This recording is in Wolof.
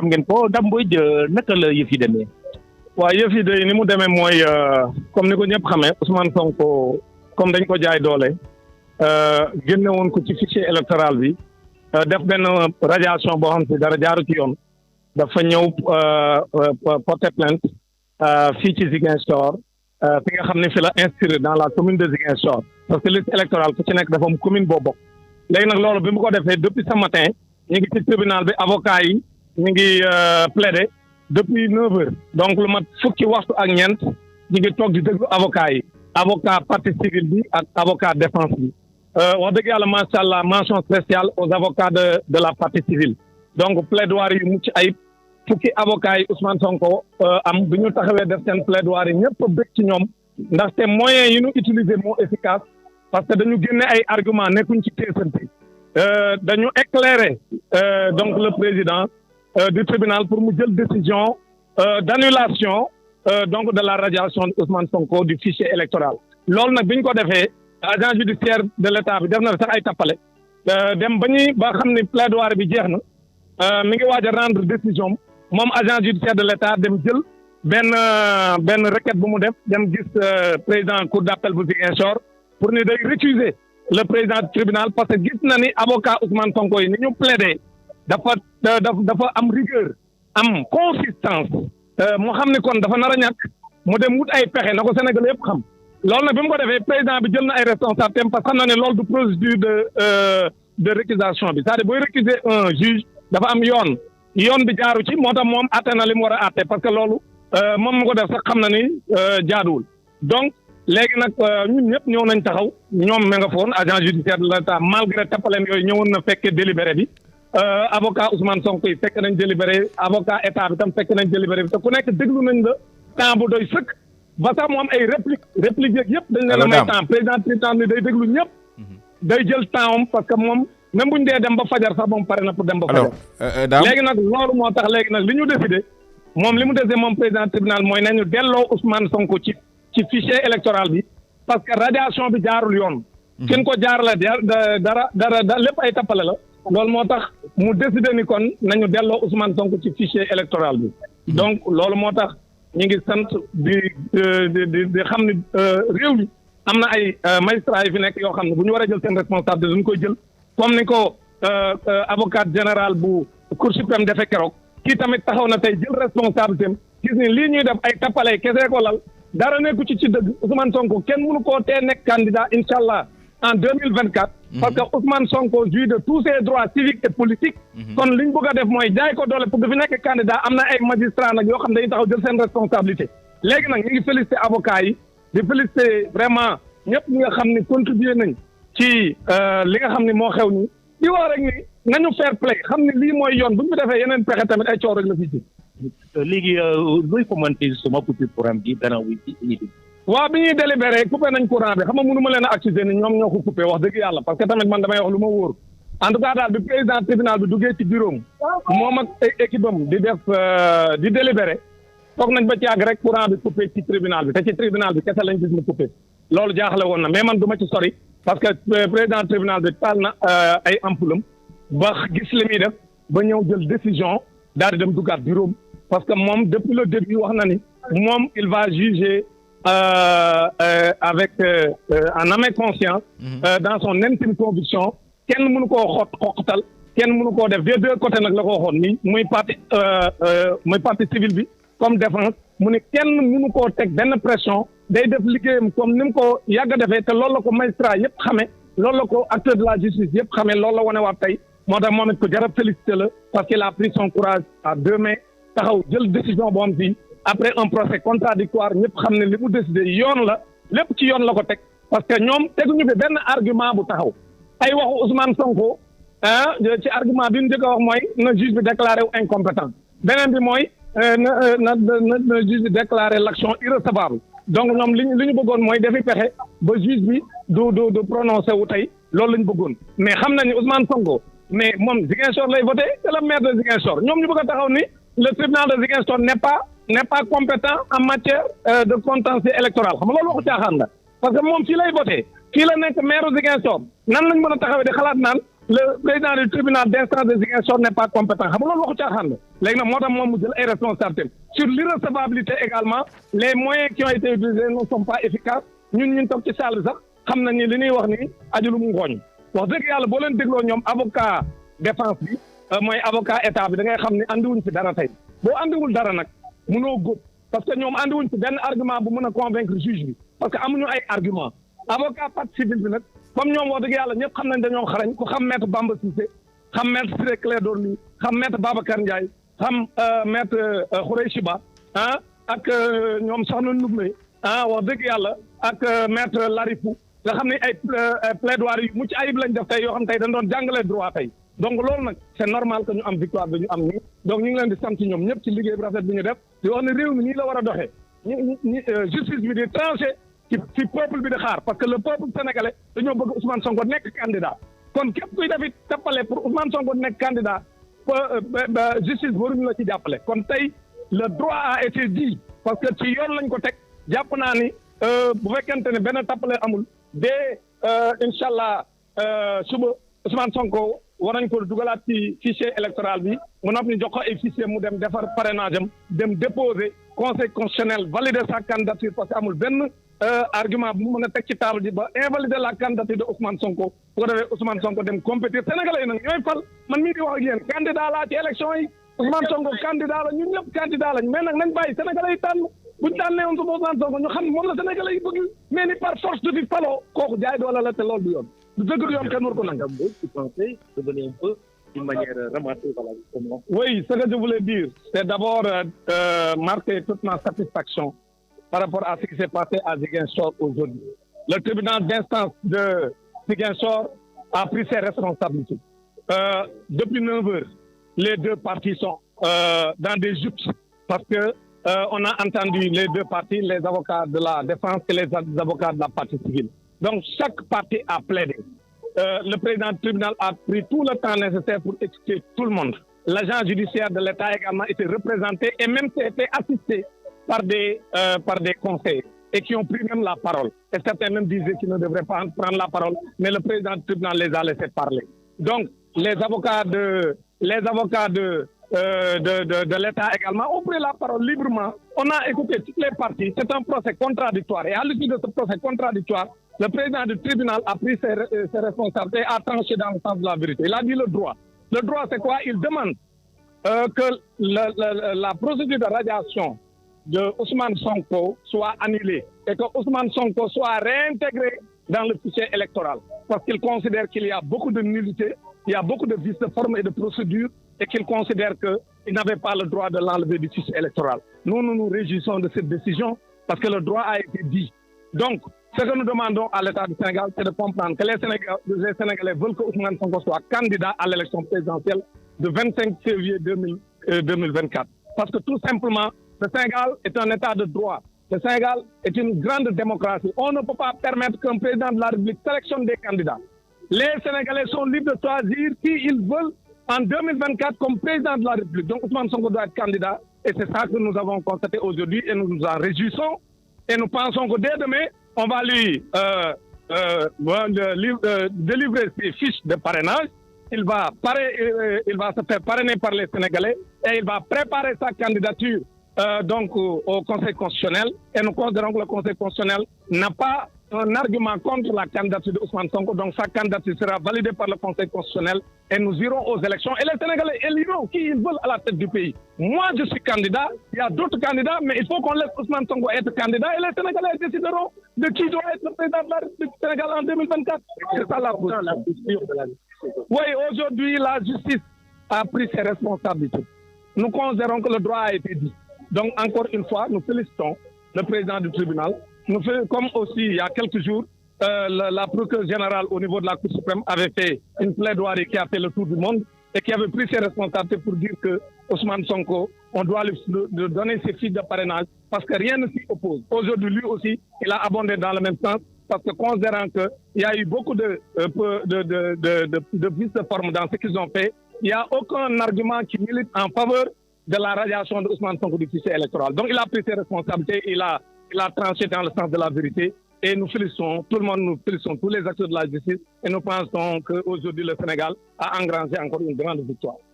xam ngeen ko Dame Mbodj naka la yëf yi demee. waaw yëf yi de ni mu demee mooy comme ni ko ñëpp xamee Ousmane Sonko comme dañ ko jaay doole génne woon ko ci fichier électoral bi def benn radiation boo xam si dara jaaru ci yoon dafa ñëw porter plainte fii ci Ziguinchor fi nga xam ne fi la inscrire dans la commune de Ziguinchor parce que liste électorale ku ci nekk dafa am commune boo bokk léegi nag loolu bi mu ko defee depuis ce matin ñu ngi ci tribunal bi avocat yi ñu ngi plaider depuis 9 heures donc lu mat fukki waxtu ak ñeent ñu ngi toog di déglu avocat yi avocat partie civile bi ak avocat défense bi wax dëgg yàlla macha allah mention spéciale aux avocats de la partie civile donc plaidoirie yu mucc ayib fukki avocat yi Ousmane Sonko am bi ñu taxawee def seen plaidoirie ñëpp a bëgg ci ñoom ndaxte moyens yi ñu utiliser moo efficace parce que dañu génne ay argument nekkuñ ci teesante dañu éclairer donc le président du tribunal pour mu jël décision d'annulation donc de la radiation de Ousmane Sonko du fichier électoral loolu nag bi ñu ko defee agent judiciaire de l'État bi def na sax ay tappale dem ba xam ni plaidoirie bi jeex na mi ngi waaj a rendre décision moom agent judiciaire de l'État dem jël benn requête bu mu def dem gis président cour d'appel bu Ziguinchor pour ni day récuser le président du tribunal parce que gis na ni avocat Ousmane Sonko yi ni ñu plaider dafa am rigueur am consistance mu xam ni kon dafa nar a ñàkk mu dem wut ay pexe na ko Sénégal yëpp xam loolu nag bi mu ko defee président bi jël na ay responsabilités parce que xam na ne loolu du procédure de récusation bi c'est-à-dire booy récuser un juge dafa am yoon bi jaaru ci moo tax moom àtte na li mu war a àtte parce que loolu moom mu ko def sax xam na ni jaaduwul donc léegi nag ñun ñëpp ñëw nañ taxaw ñoom ma nga foon agent judiciaire de l'État malgré tappaleen yooyu ñëwoon na fekkee délibéré bi avocat Ousmane Sonko yi fekk nañ délibéré avocat état bi tam fekk nañ délibéré bi te ku nekk déglu nañ la temps bu doy sëkk ba sax mu am ay réplique yeeg yëpp dañ leen a may temps président tribunal ni day déglu ñëpp day jël temps am parce que moom même bu ñu dee dem ba fajar sax moom pare na pour dem ba fajar léegi nag loolu moo tax léegi nag li ñu décidé moom li mu décidé moom président tribunal mooy nañu delloo Ousmane Sonko ci fichier électoral bi parce que radiation bi jaarul yoon kin ko jaarale dara lépp ay tappale la loolu moo tax mu décidé ni kon nañu delloo Ousmane Sonko ci fichier électoral bi donc loolu moo tax ñu ngi sant di xam ni réew mi am na ay magistrats yi fi nekk yoo xam ne bu ñu war a jël seen responsabilité dañu koy jël comme ni ko avocat général bu Cour suprême defee keroog kii tamit taxaw na tey jël responsabilité am gis ni lii ñuy def ay tappale kese ko lal dara nekku ci dëgg Ousmane Sonko kenn mënu koo tee nekk candidat incha allah en 2024 parce que Ousmane Sonko jouit de tous ses droits civiques et politiques kon li ñu bëgg a def mooy jaay ko doole pour que fi nekk candidat am na ay magistrats nag yoo xam ne dañuy taxaw jël seen responsabilité léegi nag ñu ngi félicité avocats yi di félicité vraiment ñëpp ñi nga xam ne contribué nañ ci li nga xam ne moo xew ni di wax rek ni nañu fair play xam ne lii mooy yoon bu ñu defee yeneen pexe tamit ay coow rek la fii ci léegi luy commenté justement coupure courant bi dana wuy ci waaw bi ñuy délibéré coupé nañ courant bi xam nga mënu ma leen a accuser ni ñoom ñoo ko coupé wax dëgg yàlla parce que tamit man damay wax lu ma wóor en tout cas daal bi président tribunal bi duggee ci bureau moom ak équipe am di def di délibéré toog nañ ba ci àgg rek courant bi coupé ci tribunal bi te ci tribunal bi kese lañ gis mu coupé loolu jaaxle woon na mais man du ma ci sori parce que président tribunal bi taal na ay ampoulam ba gis li muy def ba ñëw jël décision daal di dem duggaat bureau parce que moom depuis le début wax na ni moom il va juger avec en âme et conscience dans son intime conviction kenn mënu koo xoqatal kenn mënu koo def des deux côtés nag la ko waxoon ni muy partie civile bi comme défense mu ne kenn mënu koo teg benn pression day def liggéeyam comme ni mu ko yàgg a defee te loolu la ko magistrat yëpp xamee loolu la ko acteur de la justice yëpp xamee loolu la wane waat tey moo tax moom it ko jar a félicité la parce qu'il a pris son courage à deux mains taxaw jël décision boo am fii après un procès contradictoire ñëpp xam ne li mu décidé yoon la lépp ci yoon la ko teg parce que ñoom teguñu fi benn argument bu taxaw ay waxu Ousmane Sonko ci argument bi ñu njëkk a wax mooy na juge bi déclaré wu incompétent beneen bi mooy na juge bi déclaré l'action irrecevable donc ñoom li ñu bëggoon mooy dafi pexe ba juge bi du prononcé wu tey loolu la ñu bëggoon mais xam nañu Ousmane Sonko mais moom Ziguinchor lay voté c'est le maire de Ziguinchor ñoom ñu bëgg a taxaw ni le tribunal de Ziguinchor n'est pas compétent en matière de contentieux électoral xam nga loolu waxu caaxaan la parce que moom fii lay voté fii la nekk maire Ziguinchor nan lañ mën a taxawee di xalaat naan le président du tribunal d'instance de Ziguinchor n'est pas compétent xam nga loolu waxu caaxaan la léegi nag moo tax moom mu jël ay responsabilités sur l'irrecevabilité également les moyens qui ont été utilisés ne sont pas efficaces ñun toog ci salle bi sax xam nañ ni li ñuy wax ni ajulu mu ngooñ wax dëgg yàlla boo leen dégloo ñoom avocat défense bi mooy avocat état bi da ngay xam ne andiwuñ ci dara tey boo andiwul dara nag mënoo góob parce que ñoom andiwuñ ci benn argument bu mën a convaincre juge bi parce que amuñu ay argument avocat partie civile bi nag comme ñoom wax dëgg yàlla ñëpp xam nañ dañoo xarañ ku xam maître Bamba Cissé xam maître Ciré Clédor Ly xam maître Babacar Ndiaye xam maître Khoureychi Ba ak ñoom Soxna Ndoumé wax dëgg yàlla ak maître Larifou nga xam ne ay plaidoiries yu mucc ayib lañ def tey yoo xam tey dañ doon jàngale droit tey donc loolu nag c'est normal que ñu am victoire bi ñu am nii donc ñu ngi leen di sant ñoom ñëpp ci liggéey bi rafet bi ñu def di wax ne réew mi nii la war a doxee ñi justice bi di tranché ci peuple bi di xaar parce que le peuple sénégalais dañoo bëgg Ousmane Sonko nekk candidat kon képp kuy def it tappale pour Ousmane Sonko nekk candidat justice waruñu la ci jàppale kon tey le droit a été dit parce que ci yoon lañ ko teg jàpp naa ni bu fekkente ne benn tappale amul dès incha allah suba Ousmane Sonko war nañ ko dugalaat ci fichier électoral bi mu noppi ñu jox ko ay fichier mu dem defar parrainage am dem déposer conseil constitutionnel valider sa candidature parce que amul benn argument bu mu mën a teg ci table ji ba invalider la candidature de Ousmane Sonko bu ko defee Ousmane Sonko dem compétir Sénégalais yi nag ñooy fal man mii di wax ak yéen candidat laa ci élection yi Ousmane Sonko candidat la ñun ñëpp candidat lañ mais nag nañ bàyyi Sénégalais yi tànn buñ tànnee woon su Ousmane Sonko ñu xam moom la Sénégalais yi bëgg mais ni par force du fi faloo kooku jaay doole la te loolu du yoon du dëgg du yoon kenn war ko nang Vous pensez devenir un peu d'une manière ramassée par la justice? Oui, ce que je voulais dire, c'est d'abord marquer toute ma satisfaction par rapport à ce qui s'est passé à Ziguinchor aujourd'hui. Le tribunal d'instance de Ziguinchor a pris ses responsabilités. Depuis 9 heures, les deux parties sont dans des joutes parce que on a entendu les deux parties, les avocats de la défense et les avocats de la partie civile. Donc chaque partie a plaidé. Le président du tribunal a pris tout le temps nécessaire pour expliquer tout le monde. L'agent judiciaire de l'État a également été représenté et même été assisté par des conseillers et qui ont pris même la parole. Et certains même disaient qu'ils ne devraient pas prendre la parole, mais le président du tribunal les a laissés parler. Donc les avocats de l'État également ont pris la parole librement. On a écouté toutes les parties. C'est un procès contradictoire. Et à l'issue de ce procès contradictoire, le président du tribunal a pris ses responsabilités et a tranché dans le sens de la vérité. Il a dit le droit. Le droit, c'est quoi? Il demande que la procédure de radiation de Ousmane Sonko soit annulée et que Ousmane Sonko soit réintégré dans le fichier électoral. Parce qu'il considère qu'il y a beaucoup de nullité, il y a beaucoup de vices de forme et de procédure et qu'il considère qu'il n'avait pas le droit de l'enlever du fichier électoral. Nous nous réjouissons de cette décision parce que le droit a été dit. Donc, ce que nous demandons à l'État du Sénégal, c'est de comprendre que les Sénégalais veulent que Ousmane Sonko soit candidat à l'élection présidentielle de 25 février 2024. Parce que tout simplement, le Sénégal est un État de droit. Le Sénégal est une grande démocratie. On ne peut pas permettre qu'un président de la République sélectionne des candidats. Les Sénégalais sont libres de choisir qui ils veulent en 2024 comme président de la République. Donc Ousmane Sonko doit être candidat et c'est ça que nous avons constaté aujourd'hui et nous nous en réjouissons. Et nous pensons que dès demain, on va lui délivrer ses fiches de parrainage. Il va se faire parrainer par les Sénégalais et il va préparer sa candidature donc au Conseil constitutionnel. Et nous considérons que le Conseil constitutionnel n'a pas un argument contre la candidature de Ousmane Sonko. Donc sa candidature sera validée par le Conseil constitutionnel et nous irons aux élections. Et les Sénégalais éliront qui ils veulent à la tête du pays. Moi, je suis candidat. Il y a d'autres candidats, mais il faut qu'on laisse Ousmane Sonko être candidat et les Sénégalais décideront de qui doit être le président de la République du Sénégal en 2024. C'est ça la position. Oui, aujourd'hui, la justice a pris ses responsabilités. Nous considérons que le droit a été dit. Donc, encore une fois, nous félicitons le président du tribunal. Nous faisons, comme aussi, il y a quelques jours, la procureure générale au niveau de la Cour suprême avait fait une plaidoirie qui a fait le tour du monde et qui avait pris ses responsabilités pour dire que Ousmane Sonko, on doit lui donner ses fiches de parrainage parce que rien ne s'y oppose. Aujourd'hui, lui aussi, il a abondé dans le même sens parce que considérant qu'il y a eu beaucoup de vices de forme dans ce qu'ils ont fait, il n'y a aucun argument qui milite en faveur de la radiation de Ousmane Sonko du fichier électoral. Donc il a pris ses responsabilités, il a tranché dans le sens de la vérité et nous félicitons tout le monde, nous félicitons tous les acteurs de la justice et nous pensons qu'aujourd'hui le Sénégal a engrangé encore une grande victoire.